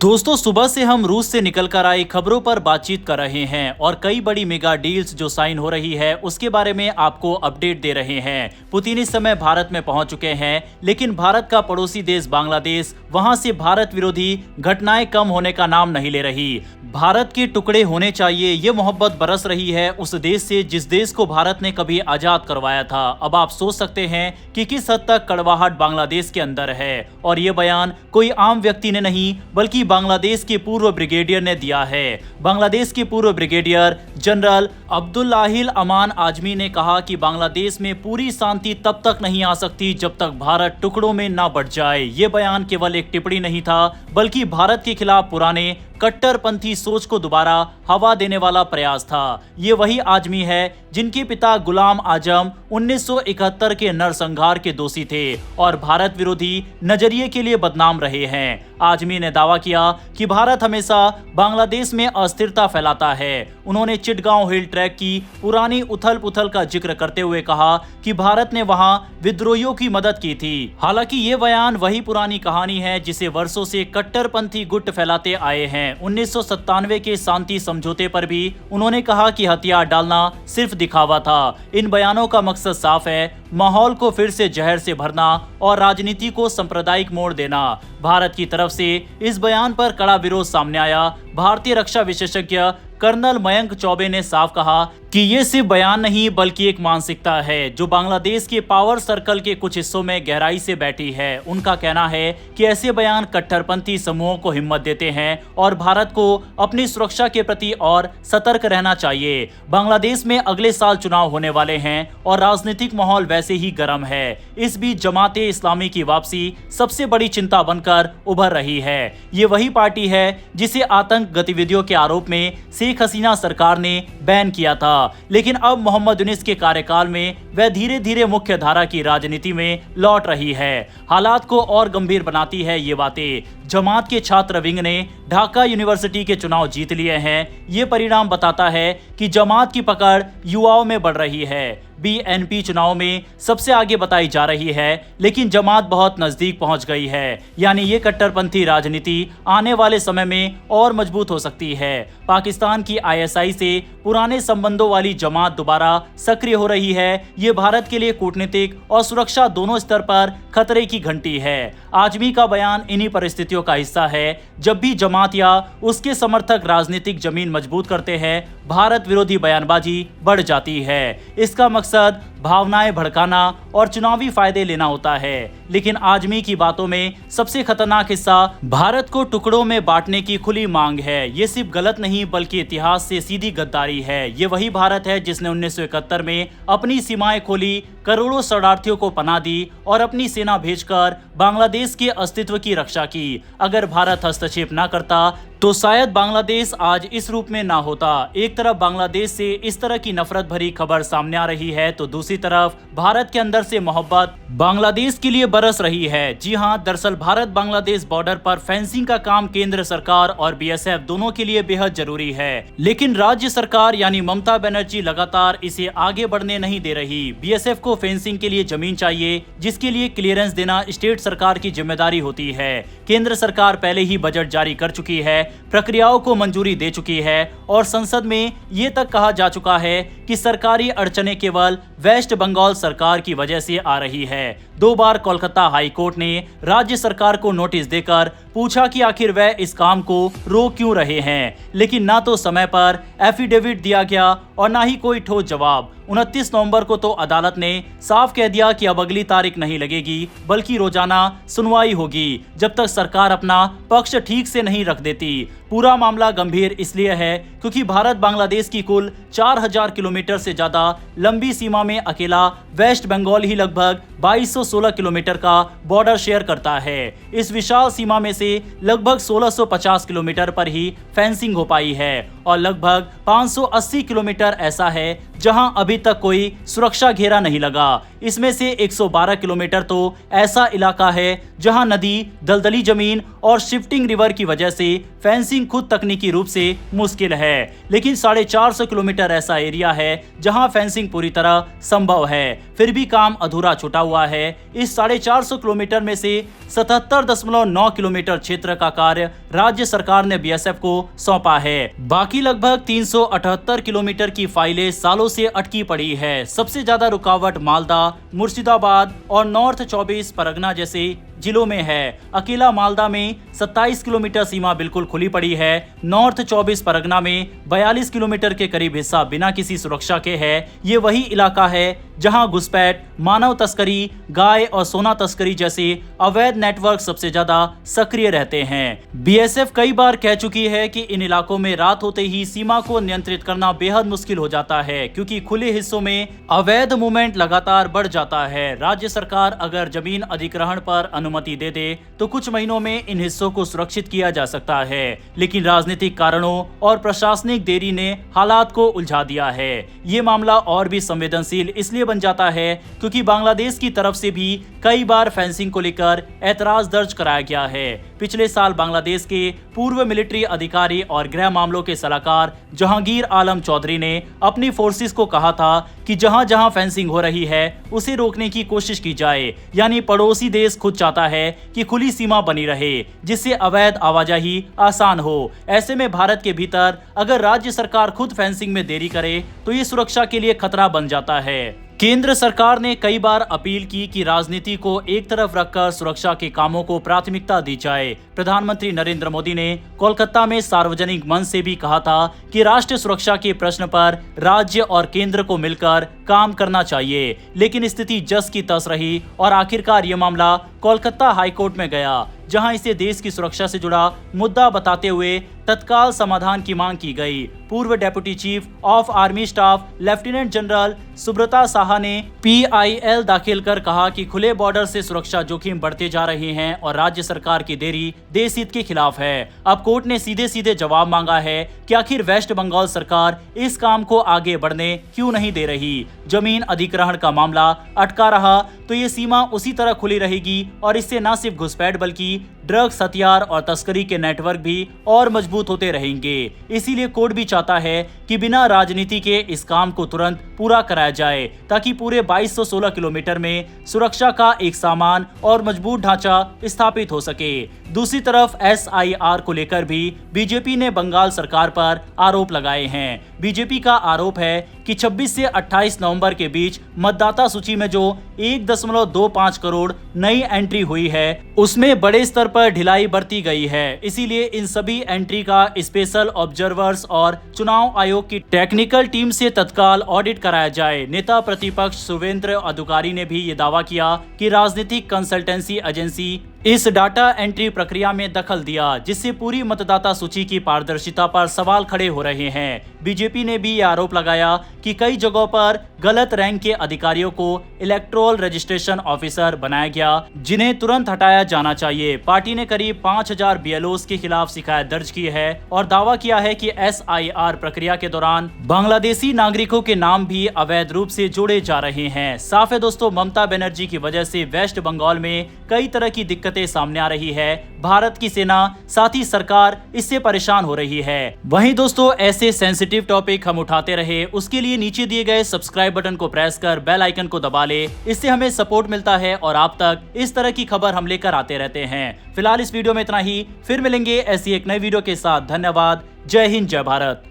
दोस्तों, सुबह से हम रूस से निकलकर आई खबरों पर बातचीत कर रहे हैं और कई बड़ी मेगा डील्स जो साइन हो रही है उसके बारे में आपको अपडेट दे रहे हैं। पुतिन इस समय भारत में पहुंच चुके हैं, लेकिन भारत का पड़ोसी देश बांग्लादेश, वहां से भारत विरोधी घटनाएं कम होने का नाम नहीं ले रही। भारत के टुकड़े होने चाहिए, ये मोहब्बत बरस रही है उस देश से जिस देश को भारत ने कभी आजाद करवाया था। अब आप सोच सकते हैं कि किस हद तक कड़वाहट बांग्लादेश के अंदर है, और ये बयान कोई आम व्यक्ति ने नहीं बल्कि बांग्लादेश के पूर्व ब्रिगेडियर ने दिया है। बांग्लादेश के पूर्व ब्रिगेडियर जनरल अब्दुल्लाहिल अमान आजमी ने कहा कि बांग्लादेश में पूरी शांति तब तक नहीं आ सकती जब तक भारत टुकड़ों में ना बंट जाए। ये बयान केवल एक टिप्पणी नहीं था, बल्कि भारत के खिलाफ पुराने कट्टरपंथी सोच को दोबारा हवा देने वाला प्रयास था। ये वही आजमी है जिनके पिता गुलाम आजम 1971 के नरसंहार के दोषी थे और भारत विरोधी नजरिए के लिए बदनाम रहे हैं। आजमी ने दावा किया कि भारत हमेशा बांग्लादेश में अस्थिरता फैलाता है। उन्होंने चिटगांव हिल ट्रैक की पुरानी उथल पुथल का जिक्र करते हुए कहा कि भारत ने वहां विद्रोहियों की मदद की थी। हालांकि ये बयान वही पुरानी कहानी है जिसे वर्षों से कट्टरपंथी गुट फैलाते आए हैं। 1997 के शांति समझौते पर भी उन्होंने कहा कि हथियार डालना सिर्फ दिखावा था। इन बयानों का मकसद साफ है, माहौल को फिर से जहर से भरना और राजनीति को सांप्रदायिक मोड़ देना। भारत की तरफ से इस बयान पर कड़ा विरोध सामने आया। भारतीय रक्षा विशेषज्ञ कर्नल मयंक चौबे ने साफ कहा कि ये सिर्फ बयान नहीं बल्कि एक मानसिकता है जो बांग्लादेश के पावर सर्कल के कुछ हिस्सों में गहराई से बैठी है। उनका कहना है कि ऐसे बयान कट्टरपंथी समूहों को हिम्मत देते हैं और भारत को अपनी सुरक्षा के प्रति और सतर्क रहना चाहिए। बांग्लादेश में अगले साल चुनाव होने वाले हैं और राजनीतिक माहौल वैसे ही गर्म है। इस बीच जमाते इस्लामी की वापसी सबसे बड़ी चिंता बनकर उभर रही है। ये वही पार्टी है जिसे आतंक गतिविधियों के आरोप में शेख हसीना सरकार ने बैन किया था, लेकिन अब मोहम्मद यूनिस के कार्यकाल में वह धीरे धीरे मुख्य धारा की राजनीति में लौट रही है। हालात को और गंभीर बनाती है ये बातें। जमात के छात्र विंग ने ढाका यूनिवर्सिटी के चुनाव जीत लिए हैं। ये परिणाम बताता है कि जमात की पकड़ युवाओं में बढ़ रही है। बीएनपी चुनाव में सबसे आगे बताई जा रही है, लेकिन जमात बहुत नजदीक पहुंच गई है। यानी ये कट्टरपंथी राजनीति आने वाले समय में और मजबूत हो सकती है। पाकिस्तान की आईएसआई से पुराने संबंधों वाली जमात दोबारा सक्रिय हो रही है। ये भारत के लिए कूटनीतिक और सुरक्षा दोनों स्तर पर खतरे की घंटी है। आजमी का बयान इन्हीं परिस्थितियों का हिस्सा है। जब भी जमात या उसके समर्थक राजनीतिक जमीन मजबूत करते हैं, भारत विरोधी बयानबाजी बढ़ जाती है। इसका मकसद भावनाएं भड़काना और चुनावी फायदे लेना होता है। लेकिन आजमी की बातों में सबसे खतरनाक हिस्सा भारत को टुकड़ों में बांटने की खुली मांग है। ये सिर्फ गलत नहीं बल्कि इतिहास से सीधी गद्दारी है। ये वही भारत है जिसने 1971 में अपनी सीमाएं खोली, करोड़ों शरणार्थियों को पनाह दी और अपनी सेना भेजकर बांग्लादेश के अस्तित्व की रक्षा की। अगर भारत हस्तक्षेप न करता तो शायद बांग्लादेश आज इस रूप में ना होता। एक तरफ बांग्लादेश से इस तरह की नफरत भरी खबर सामने आ रही है तो दूसरी तरफ भारत के अंदर से मोहब्बत बांग्लादेश के लिए बरस रही है। जी हां, दरअसल भारत बांग्लादेश बॉर्डर पर फेंसिंग का काम केंद्र सरकार और बीएसएफ दोनों के लिए बेहद जरूरी है, लेकिन राज्य सरकार यानी ममता बनर्जी लगातार इसे आगे बढ़ने नहीं दे रही। बीएसएफ को फेंसिंग के लिए जमीन चाहिए, जिसके लिए क्लियरेंस देना स्टेट सरकार की जिम्मेदारी होती है। केंद्र सरकार पहले ही बजट जारी कर चुकी है, प्रक्रियाओं को मंजूरी दे चुकी है और संसद में ये तक कहा जा चुका है कि सरकारी अड़चनें केवल वेस्ट बंगाल सरकार की वजह से आ रही है। 2 बार कोलकाता हाई कोर्ट ने राज्य सरकार को नोटिस देकर पूछा कि आखिर वह इस काम को रोक क्यों रहे हैं, लेकिन ना तो समय पर एफिडेविट दिया गया और ना ही कोई ठोस जवाब। 29 नवंबर को तो अदालत ने साफ कह दिया कि अब अगली तारीख नहीं लगेगी बल्कि रोजाना सुनवाई होगी जब तक सरकार अपना पक्ष ठीक से नहीं रख देती। पूरा मामला गंभीर इसलिए है क्योंकि भारत बांग्लादेश की कुल 4000 किलोमीटर से ज्यादा लंबी सीमा में अकेला वेस्ट बंगाल ही लगभग 2216 किलोमीटर का बॉर्डर शेयर करता है। इस विशाल सीमा में से लगभग 1650 किलोमीटर पर ही फेंसिंग हो पाई है और लगभग 580 किलोमीटर ऐसा है जहां अभी तक कोई सुरक्षा घेरा नहीं लगा। इसमें से 112 किलोमीटर तो ऐसा इलाका है जहां नदी, दलदली जमीन और शिफ्टिंग रिवर की वजह से फेंसिंग खुद तकनीकी रूप से मुश्किल है, लेकिन 450 किलोमीटर ऐसा एरिया है जहां फेंसिंग पूरी तरह संभव है, फिर भी काम अधूरा छूटा हुआ है। इस 450 किलोमीटर में से 77.9 किलोमीटर क्षेत्र का कार्य राज्य सरकार ने बीएसएफ को सौंपा है। बाकी लगभग 378 किलोमीटर की फाइलें सालों से अटकी पड़ी है। सबसे ज्यादा रुकावट मालदा, मुर्शिदाबाद और नॉर्थ 24 परगना जैसे जिलों में है। अकेला मालदा में 27 किलोमीटर सीमा बिल्कुल खुली पड़ी है। नॉर्थ 24 परगना में 42 किलोमीटर के करीब हिस्सा बिना किसी सुरक्षा के है। ये वही इलाका है जहां घुसपैठ, मानव तस्करी, गाय और सोना तस्करी जैसे अवैध नेटवर्क सबसे ज्यादा सक्रिय रहते हैं। बीएसएफ कई बार कह चुकी है कि इन इलाकों में रात होते ही सीमा को नियंत्रित करना बेहद मुश्किल हो जाता है, क्योंकि खुले हिस्सों में अवैध मूवमेंट लगातार बढ़ जाता है। राज्य सरकार अगर जमीन अधिग्रहण पर अनुमति दे दे तो कुछ महीनों में इन हिस्सों को सुरक्षित किया जा सकता है, लेकिन राजनीतिक कारणों और प्रशासनिक देरी ने हालात को उलझा दिया है। ये मामला और भी संवेदनशील इसलिए बन जाता है क्योंकि बांग्लादेश की तरफ से भी कई बार फेंसिंग को लेकर ऐतराज दर्ज कराया गया है। पिछले साल बांग्लादेश के पूर्व मिलिट्री अधिकारी और गृह मामलों के सलाहकार जहांगीर आलम चौधरी ने अपनी फोर्सेस को कहा था कि जहां जहां फेंसिंग हो रही है उसे रोकने की कोशिश की जाए, यानी पड़ोसी देश खुद चाहता है कि खुली सीमा बनी रहे जिससे अवैध आवाजाही आसान हो। ऐसे में भारत के भीतर अगर राज्य सरकार खुद फेंसिंग में देरी करे तो ये सुरक्षा के लिए खतरा बन जाता है। केंद्र सरकार ने कई बार अपील की कि राजनीति को एक तरफ रखकर सुरक्षा के कामों को प्राथमिकता दी जाए। प्रधानमंत्री नरेंद्र मोदी ने कोलकाता में सार्वजनिक मंच से भी कहा था कि राष्ट्रीय सुरक्षा के प्रश्न पर राज्य और केंद्र को मिलकर काम करना चाहिए, लेकिन स्थिति जस की तस रही और आखिरकार ये मामला कोलकाता हाईकोर्ट में गया, जहां इसे देश की सुरक्षा से जुड़ा मुद्दा बताते हुए तत्काल समाधान की मांग की गई। पूर्व deputy chief of army staff lieutenant general Subrata Saha ने पीआईएल दाखिल कर कहा कि खुले बॉर्डर से सुरक्षा जोखिम बढ़ते जा रहे हैं और राज्य सरकार की देरी देश हित के खिलाफ है। अब कोर्ट ने सीधे सीधे जवाब मांगा है कि आखिर वेस्ट बंगाल सरकार इस काम को आगे बढ़ने क्यों नहीं दे रही। जमीन अधिग्रहण का मामला अटका रहा तो ये सीमा उसी तरह खुली रहेगी और इससे न सिर्फ घुसपैठ बल्कि ड्रग्स, हथियार और तस्करी के नेटवर्क भी और मजबूत होते रहेंगे। इसीलिए कोर्ट भी चाहता है कि बिना राजनीति के इस काम को तुरंत पूरा कराया जाए ताकि पूरे 2216 किलोमीटर में सुरक्षा का एक सामान और मजबूत ढांचा स्थापित हो सके। दूसरी तरफ एसआईआर को लेकर भी बीजेपी ने बंगाल सरकार पर आरोप लगाए हैं। बीजेपी का आरोप है कि 26 से 28 नवंबर के बीच मतदाता सूची में जो 1.25 करोड़ नई एंट्री हुई है उसमें बड़े स्तर पर ढिलाई बरती गई है। इसीलिए इन सभी एंट्री का स्पेशल ऑब्जर्वर्स और चुनाव आयोग की टेक्निकल टीम से तत्काल ऑडिट कराया जाए। नेता प्रतिपक्ष शुवेंद्र अधिकारी ने भी ये दावा किया कि राजनीतिक कंसल्टेंसी एजेंसी इस डाटा एंट्री प्रक्रिया में दखल दिया, जिससे पूरी मतदाता सूची की पारदर्शिता पर सवाल खड़े हो रहे हैं। बीजेपी ने भी ये आरोप लगाया कि कई जगहों पर गलत रैंक के अधिकारियों को इलेक्टोरल रजिस्ट्रेशन ऑफिसर बनाया गया, जिन्हें तुरंत हटाया जाना चाहिए। पार्टी ने करीब 5000 बीएलओस के खिलाफ शिकायत दर्ज की है और दावा किया है कि एसआईआर प्रक्रिया के दौरान बांग्लादेशी नागरिकों के नाम भी अवैध रूप से जोड़े जा रहे हैं। साफ है दोस्तों, ममता बनर्जी की वजह से वेस्ट बंगाल में कई तरह की दिक्कतें सामने आ रही है। भारत की सेना साथ ही सरकार इससे परेशान हो रही है। वहीं दोस्तों, ऐसे सेंसिटिव टॉपिक हम उठाते रहे उसके लिए नीचे दिए गए सब्सक्राइब बटन को प्रेस कर बेल आइकन को दबा ले। इससे हमें सपोर्ट मिलता है और आप तक इस तरह की खबर हम लेकर आते रहते हैं। फिलहाल इस वीडियो में इतना ही, फिर मिलेंगे ऐसी एक नई वीडियो के साथ। धन्यवाद। जय हिंद, जय भारत।